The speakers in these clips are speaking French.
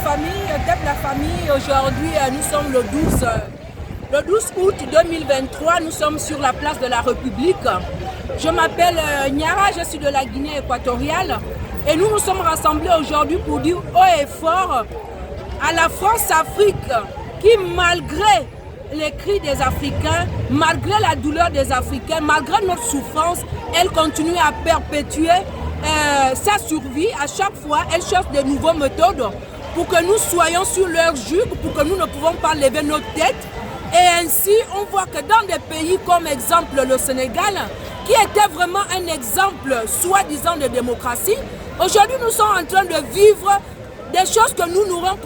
la famille, aujourd'hui nous sommes le 12 août 2023, nous sommes sur la place de la République. Je m'appelle Niara, je suis de la Guinée équatoriale et nous nous sommes rassemblés aujourd'hui pour dire haut et fort à la France-Afrique qui, malgré les cris des Africains, malgré la douleur des Africains, malgré notre souffrance, elle continue à perpétuer sa survie. À chaque fois, elle cherche de nouvelles méthodes pour que nous soyons sur leur joug, pour que nous ne pouvons pas lever notre tête. Et ainsi, on voit que dans des pays comme exemple le Sénégal, qui était vraiment un exemple soi-disant de démocratie, aujourd'hui nous sommes en train de vivre des choses que nous n'aurons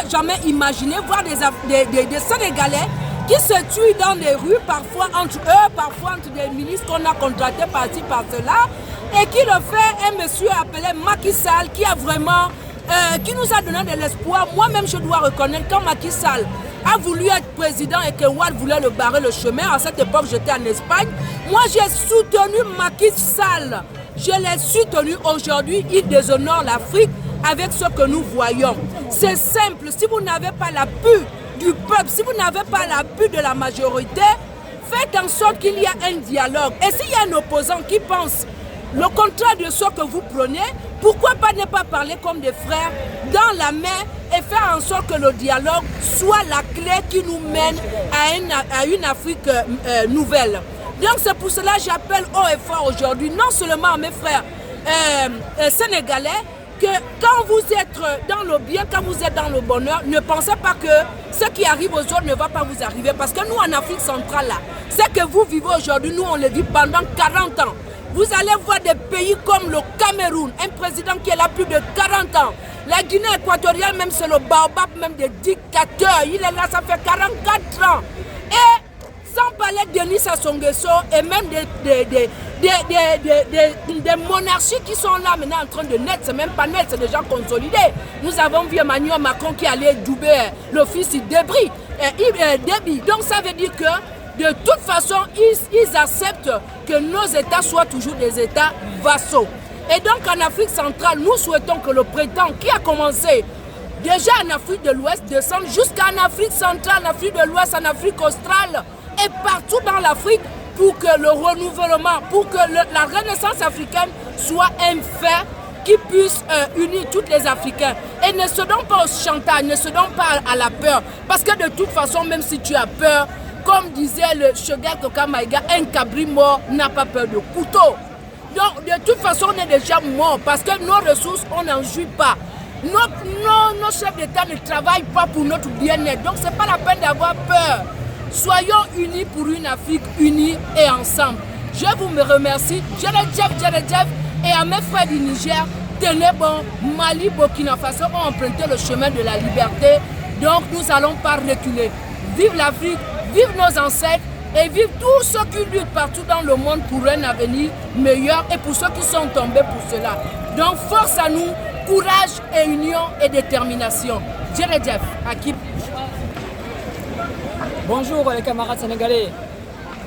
jamais imaginées, voir des Sénégalais qui se tuent dans les rues, parfois entre eux, parfois entre des milices qu'on a contractées par-ci, par-cela, et qui le fait un monsieur appelé Macky Sall, qui a vraiment, qui nous a donné de l'espoir. Moi-même, je dois reconnaître, quand Macky Sall a voulu être président et que Ouad voulait le barrer le chemin, à cette époque, j'étais en Espagne, moi, j'ai soutenu Macky Sall. Je l'ai soutenu. Aujourd'hui, il déshonore l'Afrique avec ce que nous voyons. C'est simple, si vous n'avez pas l'appui du peuple, si vous n'avez pas l'appui de la majorité, faites en sorte qu'il y ait un dialogue. Et s'il y a un opposant qui pense le contraire de ce que vous prenez, pourquoi pas ne pas parler comme des frères dans la main et faire en sorte que le dialogue soit la clé qui nous mène à une Afrique nouvelle. Donc c'est pour cela que j'appelle haut et fort aujourd'hui, non seulement à mes frères sénégalais, que quand vous êtes dans le bien, quand vous êtes dans le bonheur, ne pensez pas que ce qui arrive aux autres ne va pas vous arriver. Parce que nous, en Afrique centrale, là, ce que vous vivez aujourd'hui, nous, on le vit pendant 40 ans. Vous allez voir des pays comme le Cameroun, un président qui est là plus de 40 ans. La Guinée équatoriale, même c'est le baobab, même des dictateurs. Il est là, ça fait 44 ans. Et sans parler de Denis Sassou Nguesso et même des monarchies qui sont là maintenant en train de naître, c'est même pas net, c'est déjà consolidé. Nous avons vu Emmanuel Macron qui allait doubler le fils Déby. Donc ça veut dire que de toute façon, ils acceptent que nos États soient toujours des États vassaux. Et donc en Afrique centrale, nous souhaitons que le printemps qui a commencé déjà en Afrique de l'Ouest descende jusqu'en Afrique centrale, en Afrique de l'Ouest, en Afrique australe et partout dans l'Afrique pour que le renouvellement, pour que la renaissance africaine soit un fait qui puisse unir tous les Africains. Et ne se donne pas au chantage, ne se donne pas à la peur. Parce que de toute façon, même si tu as peur, comme disait le Choguel Kokamaïga, un cabri mort n'a pas peur de couteau. Donc de toute façon, on est déjà mort parce que nos ressources, on n'en jouit pas. Nos chefs d'État ne travaillent pas pour notre bien-être. Donc ce n'est pas la peine d'avoir peur. Soyons unis pour une Afrique unie et ensemble. Je vous remercie. Djeredjef et à mes frères du Niger, tenez bon, Mali, Burkina Faso ont emprunté le chemin de la liberté. Donc nous n'allons pas reculer. Vive l'Afrique, vive nos ancêtres et vive tous ceux qui luttent partout dans le monde pour un avenir meilleur et pour ceux qui sont tombés pour cela. Donc force à nous, courage et union et détermination. Djeredjef, Akib. Bonjour les camarades sénégalais,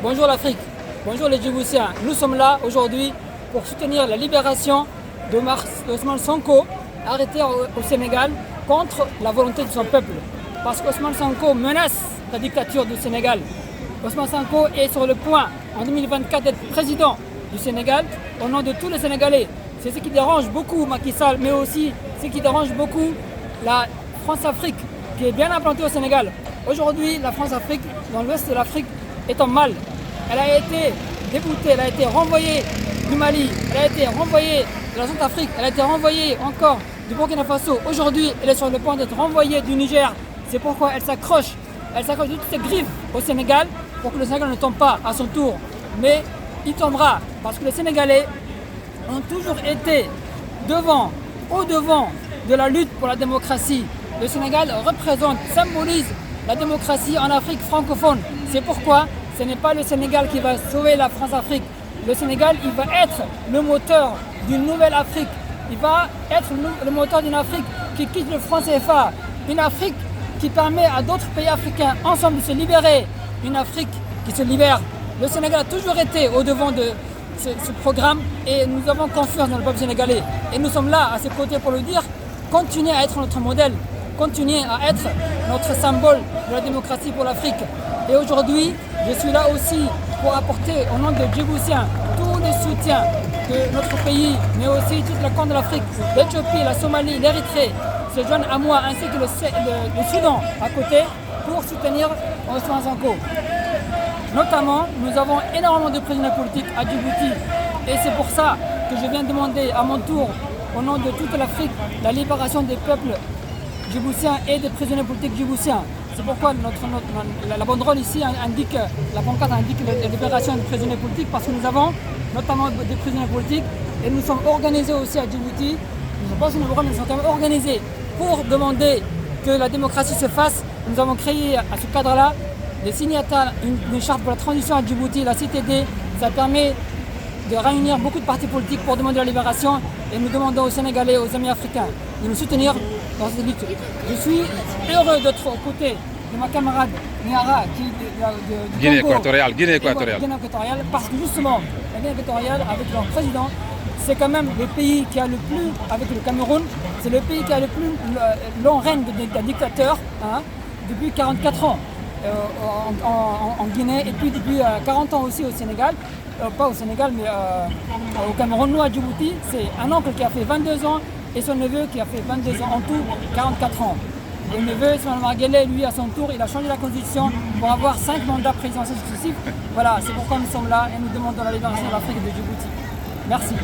bonjour l'Afrique, bonjour les Djiboutiens. Nous sommes là aujourd'hui pour soutenir la libération d'Ousmane Sonko, arrêté au Sénégal contre la volonté de son peuple. Parce qu'Ousmane Sonko menace la dictature du Sénégal. Ousmane Sonko est sur le point en 2024 d'être président du Sénégal au nom de tous les Sénégalais. C'est ce qui dérange beaucoup Macky Sall, mais aussi ce qui dérange beaucoup la France-Afrique qui est bien implantée au Sénégal. Aujourd'hui, la France-Afrique, dans l'ouest de l'Afrique, est en mal. Elle a été déboutée, elle a été renvoyée du Mali, elle a été renvoyée de la Centrafrique, elle a été renvoyée encore du Burkina Faso. Aujourd'hui, elle est sur le point d'être renvoyée du Niger. C'est pourquoi elle s'accroche de toutes ses griffes au Sénégal pour que le Sénégal ne tombe pas à son tour. Mais il tombera parce que les Sénégalais ont toujours été au-devant de la lutte pour la démocratie. Le Sénégal représente, symbolise la démocratie en Afrique francophone. C'est pourquoi ce n'est pas le Sénégal qui va sauver la France-Afrique. Le Sénégal, il va être le moteur d'une nouvelle Afrique. Il va être le moteur d'une Afrique qui quitte le franc CFA. Une Afrique qui permet à d'autres pays africains ensemble de se libérer. Une Afrique qui se libère. Le Sénégal a toujours été au-devant de ce programme et nous avons confiance dans le peuple sénégalais. Et nous sommes là à ses côtés pour le dire. Continuez à être notre modèle. continuer à être notre symbole de la démocratie pour l'Afrique. Et aujourd'hui, je suis là aussi pour apporter au nom de Djiboutiens tout le soutien de notre pays, mais aussi toute la Corne de l'Afrique, l'Éthiopie, la Somalie, l'Érythrée se joignent à moi, ainsi que le Soudan à côté, pour soutenir Ousmane Sonko. Notamment, nous avons énormément de prisonniers politiques à Djibouti, et c'est pour ça que je viens demander à mon tour, au nom de toute l'Afrique, la libération des peuples djiboutiens et des prisonniers politiques djiboutiens. C'est pourquoi la banderole ici indique, la pancarte indique la libération des prisonniers politiques, parce que nous avons notamment des prisonniers politiques et nous sommes organisés aussi à Djibouti. Nous sommes pas sur nous sommes quand même organisés pour demander que la démocratie se fasse. Nous avons créé à ce cadre-là des signataires une charte pour la transition à Djibouti, la CTD. Ça permet de réunir beaucoup de partis politiques pour demander la libération, et nous demandons aux Sénégalais, aux amis africains de nous soutenir dans cette lutte. Je suis heureux d'être aux côtés de ma camarade Niara qui du Guinée Congo, équatoriale, parce que justement la Guinée équatoriale avec leur président, c'est quand même le pays qui a le plus, avec le Cameroun, c'est le pays qui a le plus long règne d'un dictateur, hein, depuis 44 ans en Guinée, et puis depuis 40 ans aussi au Sénégal. Pas au Sénégal, mais au Cameroun. Nous, à Djibouti, c'est un oncle qui a fait 22 ans et son neveu qui a fait 22 ans, en tout 44 ans. Le neveu, Ismaël Marguerite, lui, à son tour, il a changé la constitution pour avoir 5 mandats présidentiels successifs. Voilà, c'est pourquoi nous sommes là et nous demandons la libération de l'Afrique et de Djibouti. Merci.